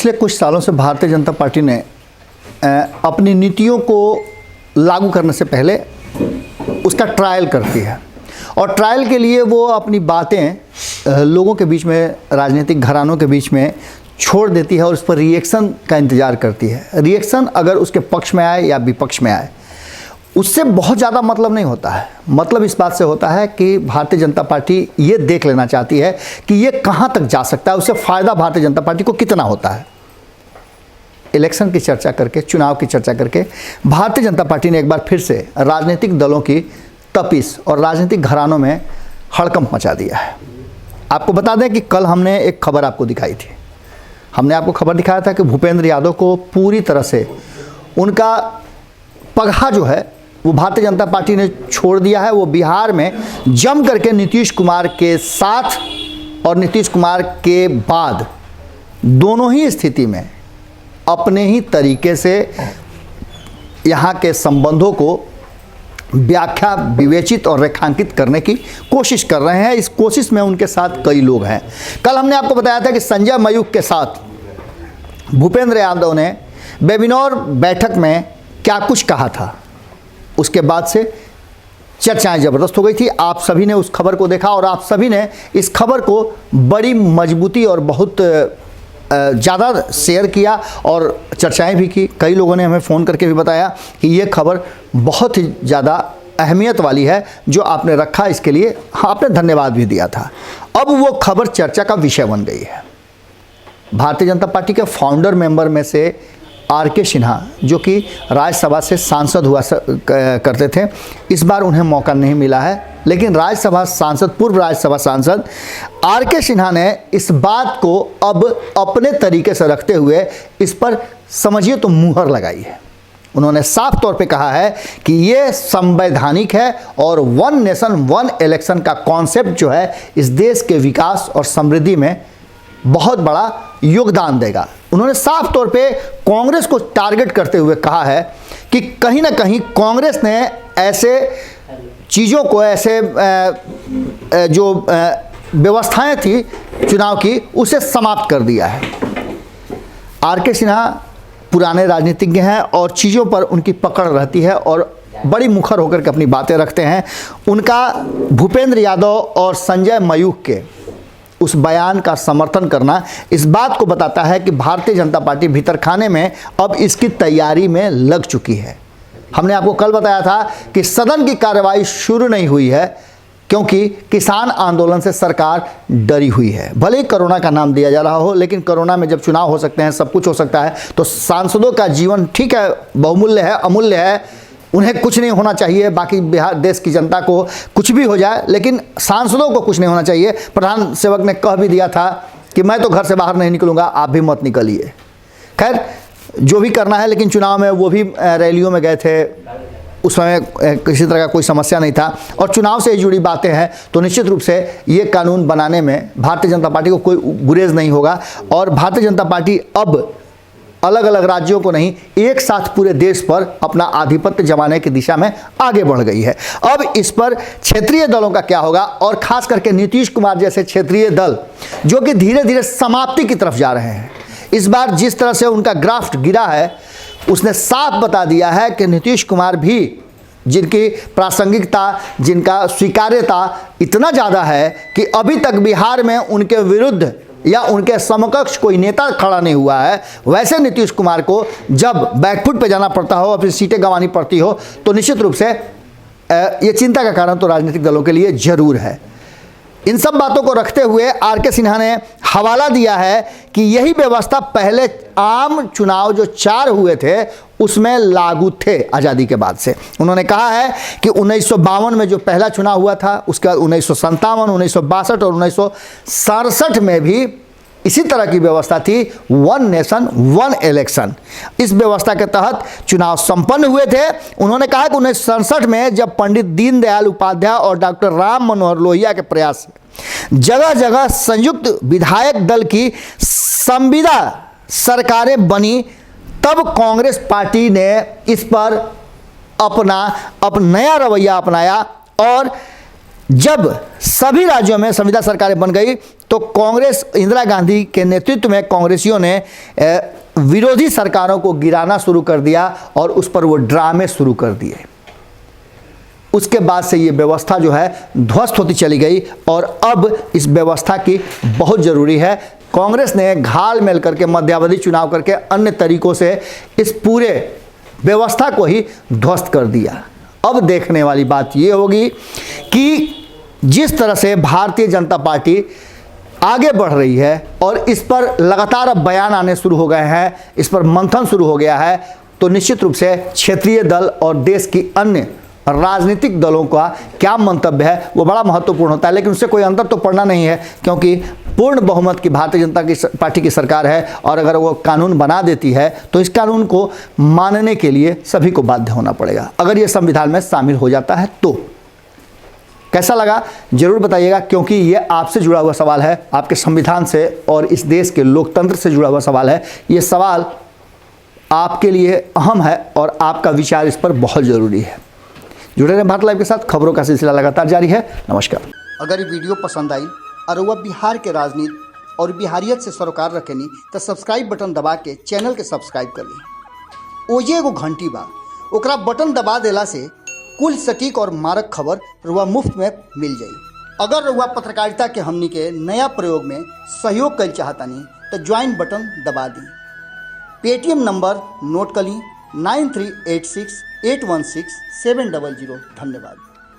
पिछले कुछ सालों से भारतीय जनता पार्टी ने अपनी नीतियों को लागू करने से पहले उसका ट्रायल करती है और ट्रायल के लिए वो अपनी बातें लोगों के बीच में, राजनीतिक घरानों के बीच में छोड़ देती है और उस पर रिएक्शन का इंतज़ार करती है। रिएक्शन अगर उसके पक्ष में आए या विपक्ष में आए, उससे बहुत ज़्यादा मतलब नहीं होता है। मतलब इस बात से होता है कि भारतीय जनता पार्टी ये देख लेना चाहती है कि ये कहाँ तक जा सकता है, उससे फ़ायदा भारतीय जनता पार्टी को कितना होता है। इलेक्शन की चर्चा करके, चुनाव की चर्चा करके भारतीय जनता पार्टी ने एक बार फिर से राजनीतिक दलों की तपिश और राजनीतिक घरानों में हड़कंप मचा दिया है। आपको बता दें कि कल हमने एक खबर आपको दिखाई थी। हमने आपको खबर दिखाया था कि भूपेंद्र यादव को पूरी तरह से उनका पगहा जो है वो भारतीय जनता पार्टी ने छोड़ दिया है। वो बिहार में जम करके नीतीश कुमार के साथ और नीतीश कुमार के बाद दोनों ही स्थिति में अपने ही तरीके से यहाँ के संबंधों को व्याख्या, विवेचित और रेखांकित करने की कोशिश कर रहे हैं। इस कोशिश में उनके साथ कई लोग हैं। कल हमने आपको बताया था कि संजय मयूख के साथ भूपेंद्र यादव ने वेबिनार बैठक में क्या कुछ कहा था। उसके बाद से चर्चाएं ज़बरदस्त हो गई थी। आप सभी ने उस खबर को देखा और आप सभी ने इस खबर को बड़ी मजबूती और बहुत ज़्यादा शेयर किया और चर्चाएं भी की। कई लोगों ने हमें फ़ोन करके भी बताया कि ये खबर बहुत ही ज़्यादा अहमियत वाली है जो आपने रखा, इसके लिए आपने धन्यवाद भी दिया था। अब वो खबर चर्चा का विषय बन गई है। भारतीय जनता पार्टी के फाउंडर मेंबर में से आर.के. सिन्हा, जो कि राज्यसभा से सांसद हुआ करते थे, इस बार उन्हें मौका नहीं मिला है, लेकिन राज्यसभा सांसद, पूर्व राज्यसभा सांसद आर.के. सिन्हा ने इस बात को अब अपने तरीके से रखते हुए इस पर समझिए तो मुहर लगाई है। उन्होंने साफ तौर पे कहा है कि ये संवैधानिक है और वन नेशन वन इलेक्शन का कॉन्सेप्ट जो है इस देश के विकास और समृद्धि में बहुत बड़ा योगदान देगा। उन्होंने साफ तौर पे कांग्रेस को टारगेट करते हुए कहा है कि कहीं ना कहीं कांग्रेस ने ऐसे चीज़ों को, ऐसे जो व्यवस्थाएं थी चुनाव की, उसे समाप्त कर दिया है। आर.के. सिन्हा पुराने राजनीतिज्ञ हैं और चीज़ों पर उनकी पकड़ रहती है और बड़ी मुखर होकर के अपनी बातें रखते हैं। उनका भूपेंद्र यादव और संजय मयूख के उस बयान का समर्थन करना इस बात को बताता है कि भारतीय जनता पार्टी भीतर खाने में अब इसकी तैयारी में लग चुकी है। हमने आपको कल बताया था कि सदन की कार्रवाई शुरू नहीं हुई है क्योंकि किसान आंदोलन से सरकार डरी हुई है। भले ही कोरोना का नाम दिया जा रहा हो, लेकिन कोरोना में जब चुनाव हो सकते हैं, सब कुछ हो सकता है, तो सांसदों का जीवन ठीक है, बहुमूल्य है, अमूल्य है, उन्हें कुछ नहीं होना चाहिए। बाकी बिहार देश की जनता को कुछ भी हो जाए, लेकिन सांसदों को कुछ नहीं होना चाहिए। प्रधान सेवक ने कह भी दिया था कि मैं तो घर से बाहर नहीं निकलूंगा, आप भी मत निकलिए। खैर, जो भी करना है, लेकिन चुनाव में वो भी रैलियों में गए थे, उस समय किसी तरह का कोई समस्या नहीं था और चुनाव से जुड़ी बातें हैं तो निश्चित रूप से ये कानून बनाने में भारतीय जनता पार्टी को कोई गुरेज नहीं होगा। और भारतीय जनता पार्टी अब अलग अलग राज्यों को नहीं, एक साथ पूरे देश पर अपना आधिपत्य जमाने की दिशा में आगे बढ़ गई है। अब इस पर क्षेत्रीय दलों का क्या होगा, और खास करके नीतीश कुमार जैसे क्षेत्रीय दल जो कि धीरे धीरे समाप्ति की तरफ जा रहे हैं। इस बार जिस तरह से उनका ग्राफ गिरा है, उसने साफ बता दिया है कि नीतीश कुमार भी, जिनकी प्रासंगिकता, जिनका स्वीकार्यता इतना ज़्यादा है कि अभी तक बिहार में उनके विरुद्ध या उनके समकक्ष कोई नेता खड़ा नहीं हुआ है, वैसे नीतीश कुमार को जब बैकफुट पे जाना पड़ता हो, अपनी सीटें गंवानी पड़ती हो, तो निश्चित रूप से ये चिंता का कारण तो राजनीतिक दलों के लिए जरूर है। इन सब बातों को रखते हुए आर.के. सिन्हा ने हवाला दिया है कि यही व्यवस्था पहले आम चुनाव जो 4 हुए थे उसमें लागू थे आज़ादी के बाद से। उन्होंने कहा है कि 1952 में जो पहला चुनाव हुआ था, उसके बाद 1957, 1962 और 1967 में भी इसी तरह की व्यवस्था थी, वन नेशन वन इलेक्शन। इस व्यवस्था के तहत चुनाव संपन्न हुए थे। उन्होंने कहा कि 1967 में जब पंडित दीनदयाल उपाध्याय और डॉक्टर राम मनोहर लोहिया के प्रयास से जगह जगह संयुक्त विधायक दल की संविदा सरकारें बनी, तब कांग्रेस पार्टी ने इस पर अपना नया रवैया अपनाया और जब सभी राज्यों में संविदा सरकारें बन गई तो कांग्रेस, इंदिरा गांधी के नेतृत्व में कांग्रेसियों ने विरोधी सरकारों को गिराना शुरू कर दिया और उस पर वो ड्रामे शुरू कर दिए। उसके बाद से ये व्यवस्था जो है ध्वस्त होती चली गई और अब इस व्यवस्था की बहुत ज़रूरी है। कांग्रेस ने घाल मेल करके, मध्यावधि चुनाव करके, अन्य तरीकों से इस पूरे व्यवस्था को ही ध्वस्त कर दिया। अब देखने वाली बात ये होगी कि जिस तरह से भारतीय जनता पार्टी आगे बढ़ रही है और इस पर लगातार अब बयान आने शुरू हो गए हैं, इस पर मंथन शुरू हो गया है, तो निश्चित रूप से क्षेत्रीय दल और देश की अन्य राजनीतिक दलों का क्या मंतव्य है वो बड़ा महत्वपूर्ण होता है। लेकिन उससे कोई अंतर तो पड़ना नहीं है, क्योंकि पूर्ण बहुमत की भारतीय जनता की पार्टी की सरकार है और अगर वो कानून बना देती है तो इस कानून को मानने के लिए सभी को बाध्य होना पड़ेगा। अगर ये संविधान में शामिल हो जाता है तो कैसा लगा जरूर बताइएगा, क्योंकि ये आपसे जुड़ा हुआ सवाल है, आपके संविधान से और इस देश के लोकतंत्र से जुड़ा हुआ सवाल है। ये सवाल आपके लिए अहम है और आपका विचार इस पर बहुत ज़रूरी है। जुड़े रहें भारत लाइव के साथ, खबरों का सिलसिला लगातार जारी है। नमस्कार। अगर ये वीडियो पसंद आई और वह बिहार के राजनीति और बिहारियत से सरोकार रखेनी तो सब्सक्राइब बटन दबा के चैनल के सब्सक्राइब कर ली। ओजे एगो घंटी बा, ओकरा बटन दबा देला से कुल सटीक और मारक खबर रुआ मुफ्त में मिल जाई। अगर रुआ पत्रकारिता के हमनी के नया प्रयोग में सहयोग कर चाहतानी तो ज्वाइन बटन दबा दी। पेटीएम नंबर नोट कर ली 9386816700। धन्यवाद।